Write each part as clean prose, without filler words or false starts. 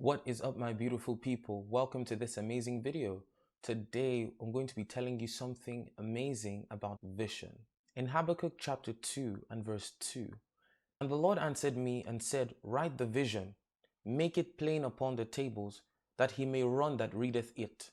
What is up, my beautiful people? Welcome to this amazing video. Today, I'm going to be telling you something amazing about vision. In Habakkuk chapter 2 and verse 2, "And the Lord answered me and said, Write the vision, make it plain upon the tables, that he may run that readeth it."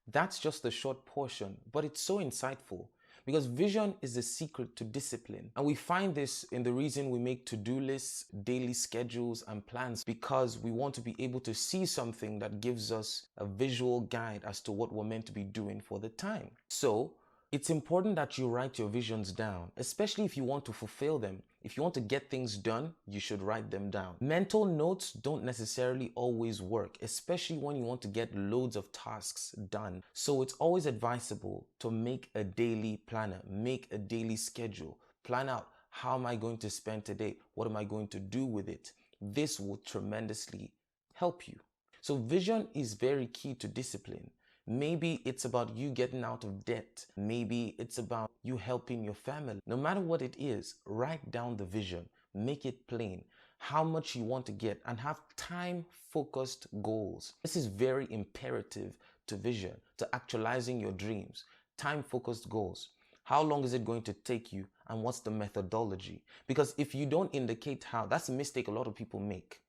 That's just a short portion, but it's so insightful because vision is the secret to discipline. And we find this in the reason we make to-do lists, daily schedules, and plans, because we want to be able to see something that gives us a visual guide as to what we're meant to be doing for the time. So it's important that you write your visions down, especially if you want to fulfill them. If you want to get things done, you should write them down. Mental notes don't necessarily always work, especially when you want to get loads of tasks done. So it's always advisable to make a daily planner, make a daily schedule, plan out how am I going to spend today? What am I going to do with it? This will tremendously help you. So vision is very key to discipline. Maybe it's about you getting out of debt. Maybe it's about you helping your family. No matter what it is, write down the vision, make it plain, how much you want to get, and have time-focused goals. This is very imperative to vision, to actualizing your dreams. Time-focused goals. How long is it going to take you, and what's the methodology? Because if you don't indicate how, that's a mistake a lot of people make.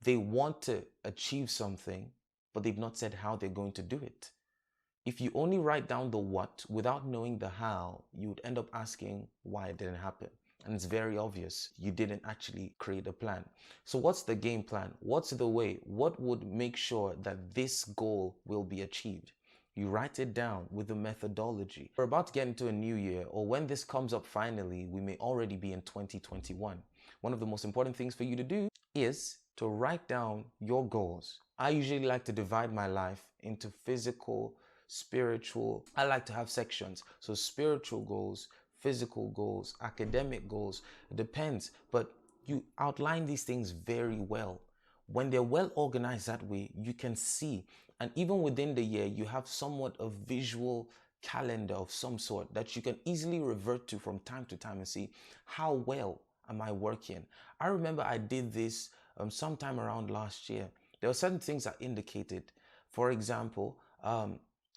They want to achieve something, but they've not said how they're going to do it. If you only write down the what without knowing the how, you would end up asking why it didn't happen. And it's very obvious you didn't actually create a plan. So what's the game plan? What's the way? What would make sure that this goal will be achieved? You write it down with the methodology. We're about to get into a new year, or when this comes up finally, we may already be in 2021. One of the most important things for you to do is to write down your goals. I usually like to divide my life into physical, spiritual. I like to have sections. So spiritual goals, physical goals, academic goals, it depends. But you outline these things very well. When they're well organized that way, you can see. And even within the year, you have somewhat of visual calendar of some sort that you can easily revert to from time to time and see how well am I working. I remember I did this sometime around last year. There were certain things I indicated. For example,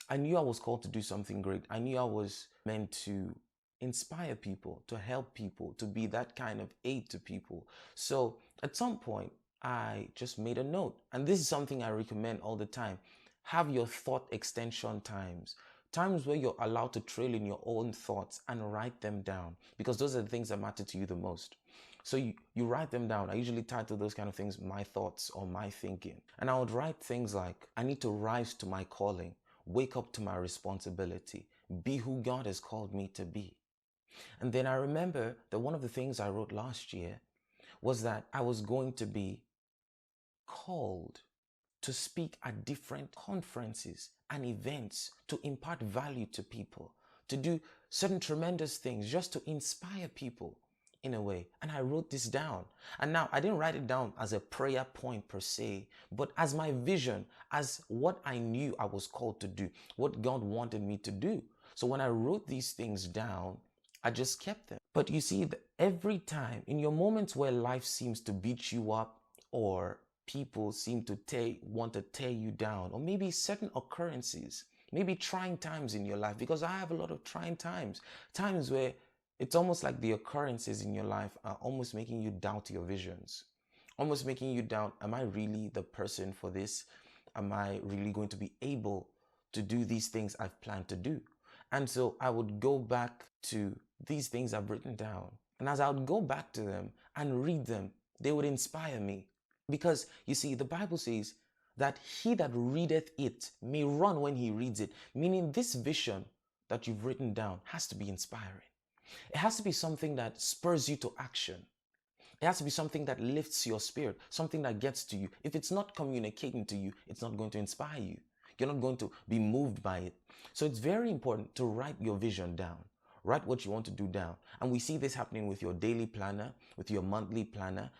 I knew I was called to do something great. I knew I was meant to inspire people, to help people, to be that kind of aid to people. So at some point, I just made a note. And this is something I recommend all the time. Have your thought extension times. Times where you're allowed to trail in your own thoughts and write them down, because those are the things that matter to you the most. So you write them down. I usually title those kind of things my thoughts or my thinking. And I would write things like, I need to rise to my calling. Wake up to my responsibility. Be who God has called me to be. And then I remember that one of the things I wrote last year was that I was going to be called to speak at different conferences and events, to impart value to people, to do certain tremendous things just to inspire people in a way. And I wrote this down. And now I didn't write it down as a prayer point per se, but as my vision, as what I knew I was called to do, what God wanted me to do. So when I wrote these things down, I just kept them. But you see, every time in your moments where life seems to beat you up, or people seem to want to tear you down, or maybe certain occurrences, maybe trying times in your life, because I have a lot of trying times where it's almost like the occurrences in your life are almost making you doubt your visions, almost making you doubt, am I really the person for this? Am I really going to be able to do these things I've planned to do? And so I would go back to these things I've written down. And as I would go back to them and read them, they would inspire me. Because you see, the Bible says that he that readeth it may run when he reads it. Meaning this vision that you've written down has to be inspiring. It has to be something that spurs you to action. It has to be something that lifts your spirit, something that gets to you. If it's not communicating to you, it's not going to inspire you. You're not going to be moved by it. So it's very important to write your vision down. Write what you want to do down. And we see this happening with your daily planner, with your monthly planner.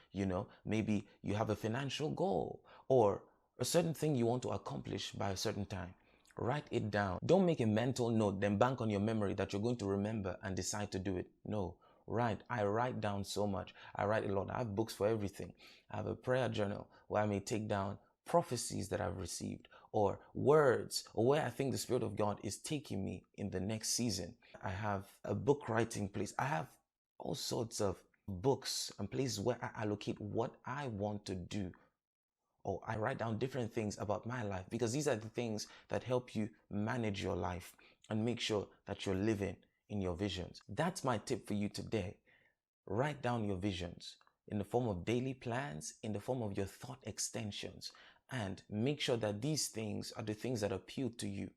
Maybe you have a financial goal or a certain thing you want to accomplish by a certain time. Write it down. Don't make a mental note, then bank on your memory that you're going to remember and decide to do it. No, I write down so much. I write a lot. I have books for everything. I have a prayer journal where I may take down prophecies that I've received or words or where I think the Spirit of God is taking me in the next season. I have a book writing place. I have all sorts of books and places where I allocate what I want to do, or I write down different things about my life, because these are the things that help you manage your life and make sure that you're living in your visions. That's my tip for you today. Write down your visions in the form of daily plans, in the form of your thought extensions, and make sure that these things are the things that appeal to you,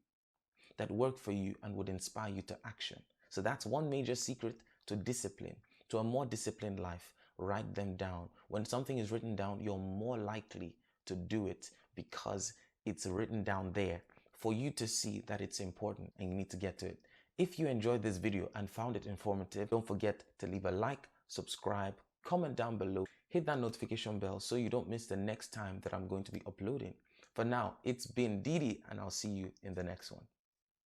that work for you and would inspire you to action. So that's one major secret to discipline, to a more disciplined life. Write them down. When something is written down, you're more likely to do it because it's written down there for you to see that it's important and you need to get to it. If you enjoyed this video and found it informative, don't forget to leave a like, subscribe, comment down below, hit that notification bell so you don't miss the next time that I'm going to be uploading. For now, it's been Didi, and I'll see you in the next one.